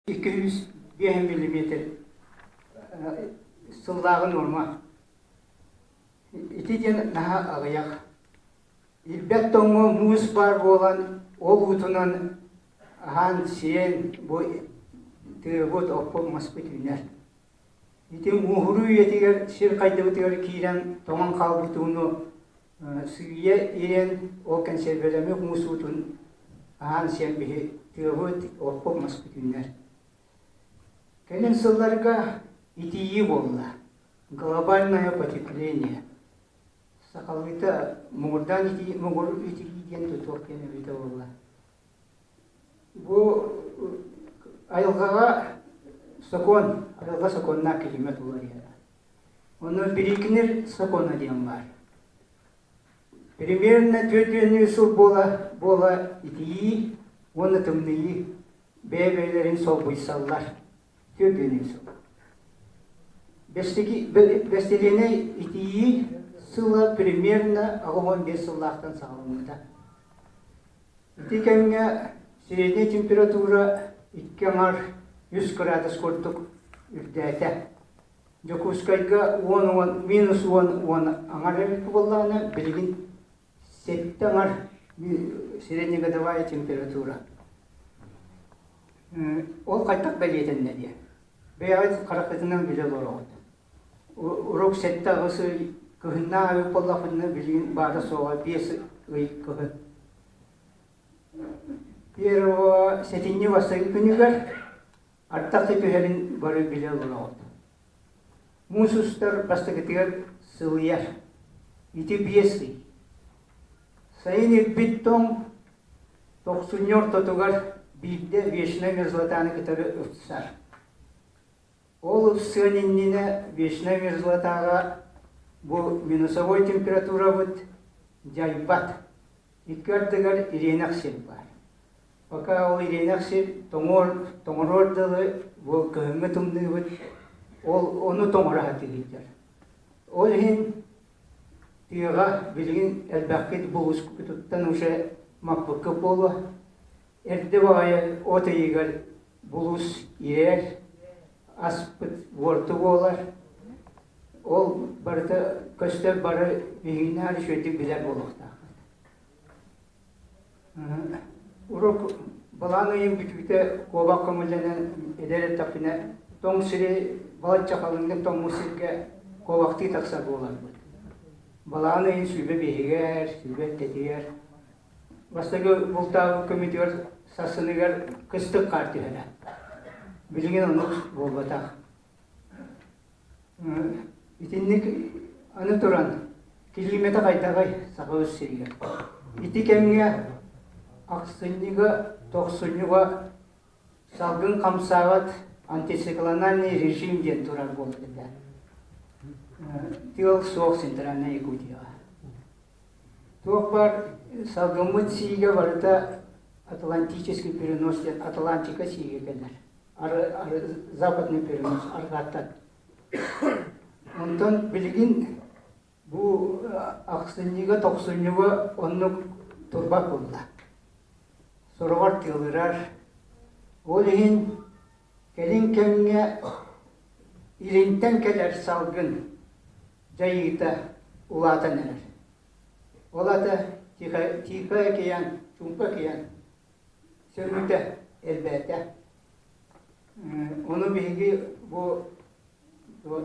200 миллиметр сылдағы норма. Итиден наха ағаяқ. Илбәт тоңы муыз бар болан, ол ұтынан ахан сиен тығыт оппо маспыт үнер. Итен мұғыру етігер, шер қайды бұтығыр кейрен тоңан қалбытуыны сүйе ерен ол консервелемек муыз ұтын ахан сиен бейі тығыт оппо маспыт үнер. Кәнен сылларға итии болла. Глобальное потепление. Сақалыта мұғырдан мұғыр итигиден тұтуқ кені біті болла. Бұл айылғаға соконна келемет олар еді. Оны бірекінер сокона дем бар. Примерно 4 сыл бола итии, оны тымдыйы бәйбәйлерін сол бұйсаллар. 4 сыл. Бестеліне итии сыла примерно 15 сыллақтан сағылымында. Итекенге средняя температура 100 градус көрдік үрдәті. Жокускайға минус 10 аңар әмек болғаны білген 7 аңар среднегодовая температура. Ол қайтақ бәлетен нәде. Бәйғайд қарақытынан біле лорауды. Урок 7 ағысы күхінна әуіп болақынны білген бары соға 5 ұй күхін. Первого сетинне вастағы күнігер артақты пөхелін бары біле лорауды. Мусустар бастығытығыр сылыяр. Ити 5 ұй. Сайын екбіттон 90 тотуғар бейді вечная мерзлатаны кітары ұфтысар. Ол ұфсығыныннені вечная мерзлатаға бұл минусовой температура бұд жайбат. Иккардығар иренақ сел бар. Пока ол иренақ сел тоңыр ордылы бұл күхіңі тұмды бұд, оны тоңыр аты кейдер. Ол ең түйіға білген әлбәқкет бұл ұскүтіттен ұшы мақпықы болу. Әрді бағайы оты егер бұл ұс ерер, аспыт ворты болар. Ол барды көстер бары бейгінар шөйдік білер болуқта. Урок баланы ең бүтікті қобақ көмілденен едері тапына тоң сірі балат чақалыңдың тоң мұсырге қобақты тақса болар бұд. Баланы ең сүйбе бейгер, сүйбе тетігер. Бастығы бұлтағы көмітер сасынығар күстік қарты әлі. Білген оны болбатақ. Итіннік аны тұран, келгеметі қайтағай сақы өз серігер. Иті кәмге ақсынығы, тоқсынығы салғын қамсағат антициклональный режимден тұрар болды. Тыл соқ сентранна Якутияға. Тоқ бар салғымыт сиге барыта атлантический перенос, Атлантика сиге кәлер. Западный перенос, арғаттат. Онтан білген бұл ақсынығы, тоқсынығы оны тұрбақ болды. Сұрғар тылырар. Ол ең кәлін кәмге ирентен кәлер салғын жайыта ұлатан әрір. Олата тиқа екеян, чумпа екеян, сөрміті әлбәті. Оны бейге бұл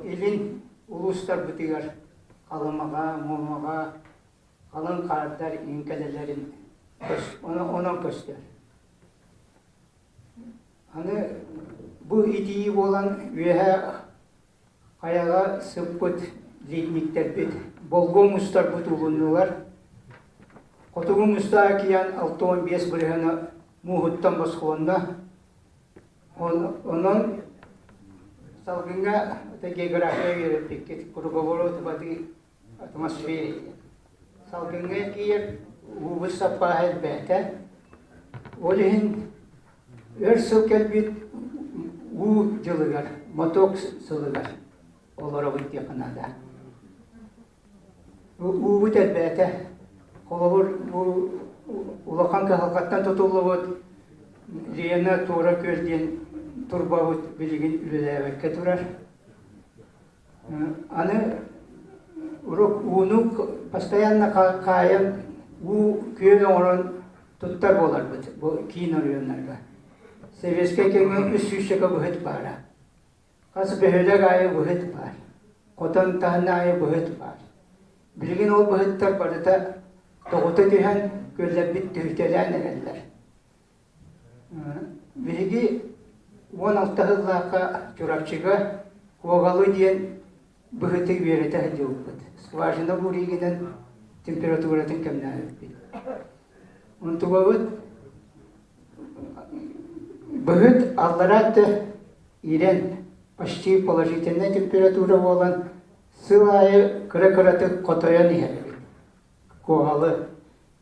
елін ұлыстар бұтығар қалымаға, мұмаға, қалын қардар инкәлелерін онан көстер. Бұл итии болан өйе қаяға сыппыт летниктер бет. Болғым ұстар бұт ұлынылар. Қотығым ұста киян 6-15 бірғаны мұғыттан басқуында. Онан салгынға география верепекет, круговорот воды атмосфере. Салгынға кейер ұбы сапа әлбәті. Олығын өр сыл кәлбет ұ жылығар, моток сылығар. Олары бұд деқынада. Ұбыт әлбәті. Қолығыр ұлақан қағалқаттан тұтылы бұд. Лена тура көрден турбавыт билген үлеләбәккә турар. Аны урок уну постоянно каян у көй орын туттар болар бу кино районнарга. Советская кеңен үсүшәгә бөхет бара. Каз бөхеләг ая бөхет бар. Котан тахна ая бөхет бар. Билген ол бөхеттер барда тогыта дигән көлләп бит төйтәләр нәләр. Билги 16 жылларга чурапчыга когалы диен бөхете берете җылып. Скважина буригенен температуратын кемнәр бит. Онтугавыт бөхет алларат ирен почти положительная температура болан сылайы кыры-кыраты котоян иһәр. Когалы.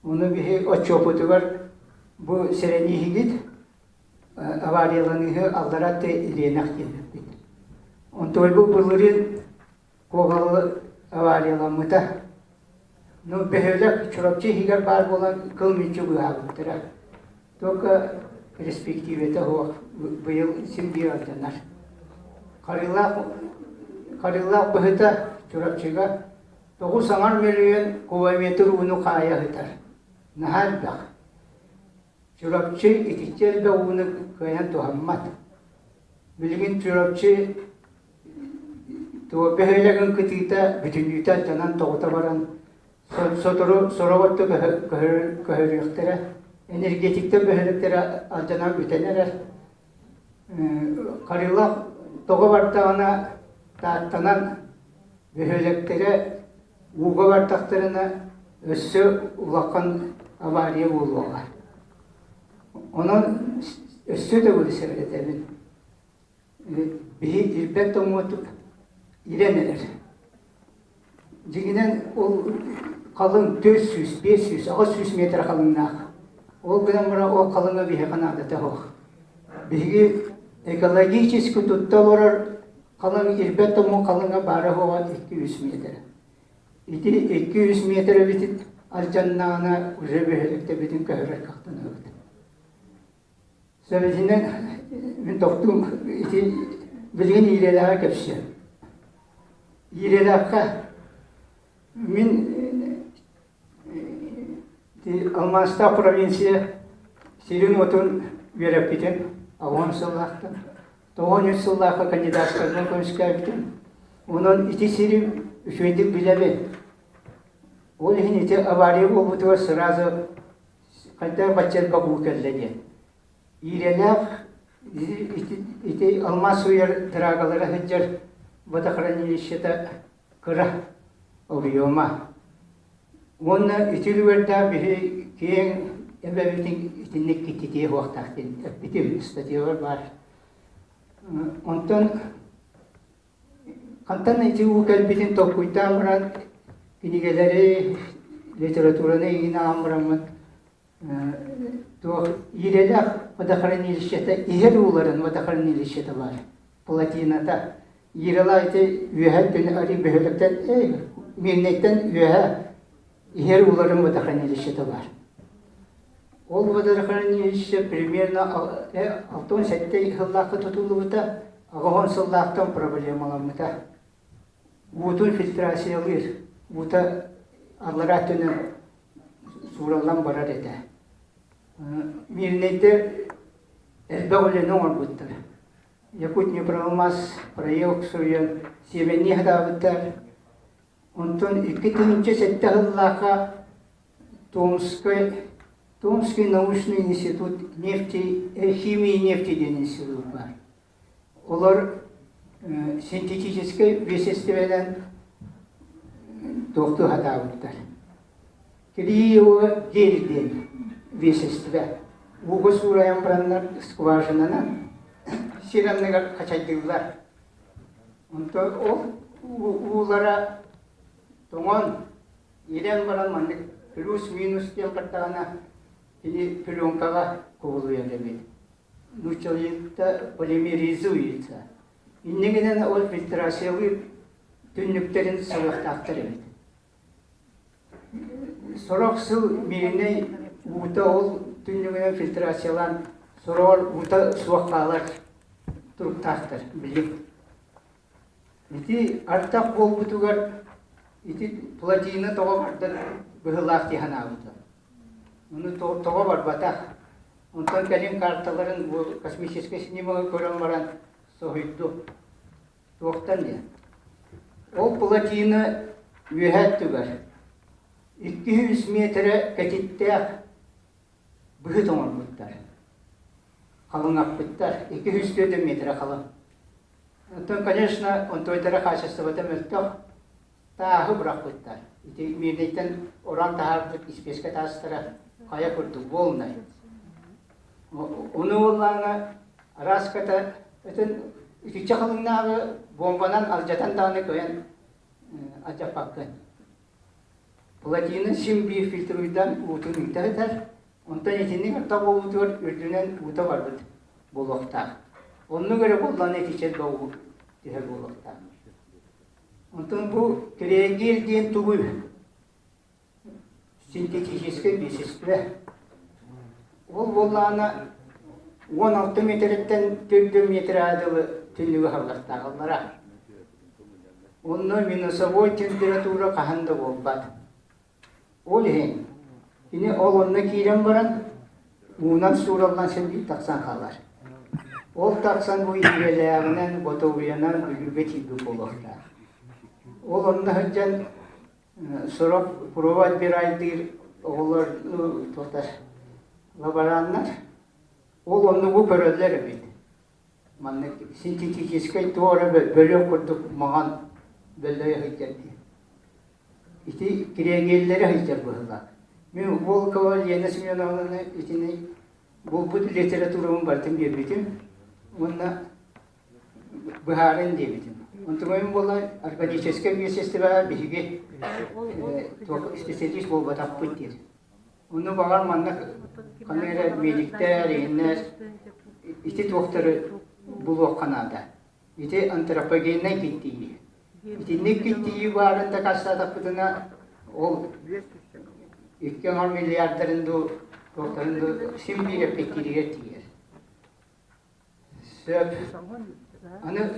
Уны бихи отчопуты бар. Бу серенихигит аварияланыгы алларат иленах бит. Онтой бу булырын когалы аварияламыта. Ну бехелек чурапчы хигер бар болан кылмычы буһабыттыра. Только перспективете хо быйыл симбиялданар. Карылак бөхета чурапчыга 9 миллион кубометр уну кая хитар. Нахар бак. Чурапчы итичел бе уну каян тухаммат. Билгин чурапчы то бехелеген кытыта бүтүнүтә танан тогыта баран сотору сороватты көхөрүктөрө энергетикте бехелектер алжана бүтенер. Карылак тога бартагана таттанан бехелектере уга бартактарына өссө улаккан авария болуга. Онун өссө да бул себептен бии илбет омутуп иленелер. Жигинен ол калың 400, 500, 600 метр калыңнак. Ол белән бара ол калыңга бие канада тагы. Биги экологически тутталар калың илбет ому калыңга бара хога 200 метр. 200 метр бит алҗаннана уже белекте битен кәрәк кактана. Сөйләгәннән мин токтум билгән иреләгә кепсә. Иреләгә min Almansta provinsiya Сирин отун verip biten, avon sıllıqtı. 9 sıllıqqa kandidatlarına konuşkaya biten. Onun iti Сирин üçüncü bilebi. O için iti avariye obutu sırası kayda bachel kabu kelledi. İreler iti almas uyar dragalara hıccar vadakhranilişte kıra oluyorma. Onun itilverda bir kiyen ebevetin itinek kittiği vaktin bitim istiyor var. Ondan kantan iti ukal bitin topuyta amran kinigeleri literaturana yine amramın to ireler vadakhranilişte iheruların vadakhranilişte var. Platinata ireler iti üyetten ari behelekten Milnetten üye her uların vadakhranilişte var. Ol vadakhranilişte примерно 6-7 yıllık tutulubda ağon sıllıktan problemalarımda. Butun filtrasyalar, buta allaratının suralan barar ede. Milnette elbette ne olmuştur. Yakut ne problemas, proyekt soyan, seveni hadavatlar. Ondan 2007 yılında Томский научный институт химии и нефти институт var. Onlar sintetik веществодан doktor hatalıklar. Криево дельден вещества. Уго сураyan branlar skvajinana sirenler kaçaydılar. Ondan ulara Томон ирен баран маннык плюс минус тем картана или пленкага ковулуя дебит. Нучалыкта полимеризуется. Иннегенен ол фильтрациялы түннүктерин сылыктактыр эбит. Сорок сыл мириней ута ол түннүгенен фильтрациялан Soror uta suaqalar turuktaqtır bilip. İti artaq bol butugar iti platina toga barda bıhılaq dihana butu. Onu toga bar bataq. Ondan kalim kartaların bu kosmический снимогы көрөн баран соһуйду. Тоқтан ya. O platina ühet tugar. 200 metre ketitteq bıhı toңор buttar. Қалың ақпыттар, 200 метр қалың. Онтон, конечно, он тойтара качествода мөлтөк тағы бұрақ бұттар. Мейдейтен оран тағардық испеске тастыра қая көрдік болнай. Оны олаңа раската, үтікчі қалыңнағы бомбанан алжатан дағыны көйен ажапаққын. Платины симби фильтруйдан ұтын үйтағыдар. Онтан етінің ұрта болуытығыр үрдінен ұта бар бұд болуқтақ. Оның көрі болдан етішер бауы дегер болуқтақ. Онтан бұл керегел ден тұғы синтетический бесескі. Ол боллағына 16 метреттен 4 метр адылы түннігі қабылақтағылара. Оның минусовой температура қағанды болбады. Ол ең. Yine oğlunla kiren baran, bundan surallan şimdi taksan kalar. Ol taksan bu ilerleğinden, botovuyanan gülübet ilgi olurlar. Oğlunla hıccan sorup provat bir aydır oğullar tutar. Labaranlar, oğlunla bu pöröller bit. Manlık sintetikiskai doğru bölü kurduk mağan bölüye hıccan diye. İşte kiregelleri hıccan bu hıllak. Мен Волкова Лена Семеновна итini bu literatürümün bartım diyebilirim. Onunla Bıharın diyebilirim. Ondan bolla arkadaşlar üniversitesi var bir gibi spesialist bol batak pıtır. Onu bağır mannak kanera medikler, yenler işte doktoru buluq kanada. İşte antropogenine gittiği. İşte ne gittiği varında kaçta tapıdığına ol 2 milyarların doktorun şimdi repetiriye diyor. Söp, anı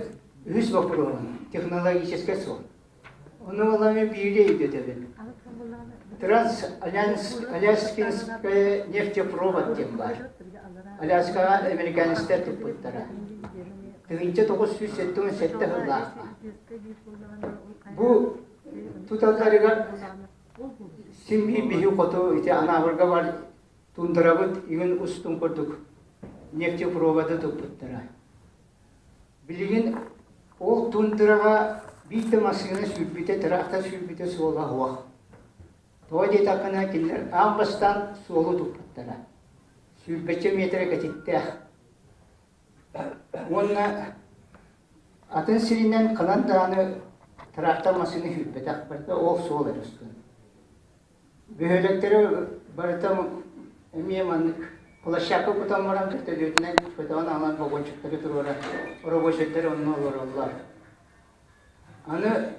üst vapuru, teknolojik sor. Onu olanı birliği götürdüm. Trans-Alaskinskaya нефтепровод dem var. Alaska'ya Amerikanistler tıpkıttara. Tığınca 977 hıllağına. Bu tutalları Simbi bihi koto ite ana horga var tundrabut yun ustum korduk nefti provada tuttara. Bilgin o tundraga bite masina sübbite tarakta sübbite sola huwa. Toje takana killer ambastan solu tuttara. Sübbeche metre katitte. Onna atın sirinden kalan dağını tarakta masina sübbete akbarda o sol erüstün. Büyükleri barıtam emiyeman ulaşakı kutamıram tütülüğüne kutawan alan boğuşukları durura. Ora boğuşukları onun olurlar. Anı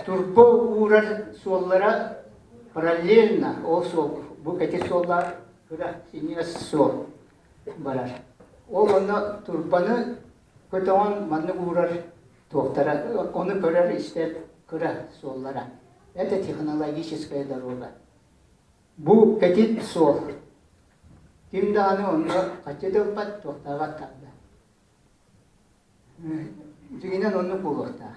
turpo uğrar sollara paralelna o sol. Bu kati sollar kıra sinyas sol barar. O onu turpanı kutawan manı uğrar tohtara. Onu kırar işte kıra sollara. Это технологическая дорога. Бу катит сол. Кимда аны онда качыдыл пат тоқтаға тағда. Жүгінен оны болуқта.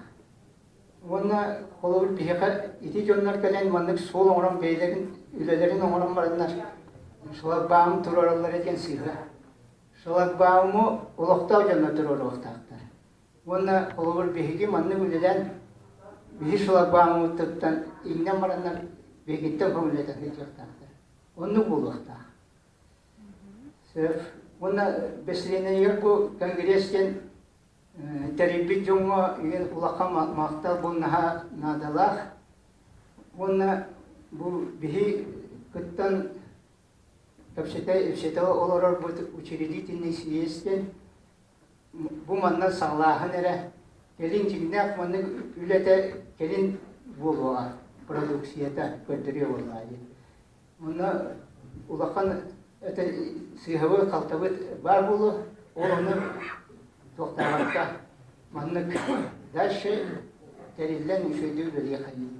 Онна қолуыр бейқа ити жонлар кәлен мандық сол оңырам бейлерін, үлелерін оңырам барынлар. Шолақ бағым тұраралар екен сыйға. Шолақ бағымы олықтау жонлар тұрар оқтақтар. Онна қолуыр бейге мандық үлелен Вишла баму тыптан инне мараннар бегитте көмлетен хижактар. Onu bulukta. Sırf ona besleyen yer bu kongresten teribit jonga yen ulaka makta bunha nadalah. Ona bu bihi kıttan kapsete olarak bu учредительный съезден bu manna sağlahan ere gelin cimnek manna ülete gelin buluğa produksiyete gönderiyor vallahi. Ona ulakan это сыгывы калтабыт бар булу, ол оны тоқтағанта маннык дальше терилен үшөйдүү бөлге кайын.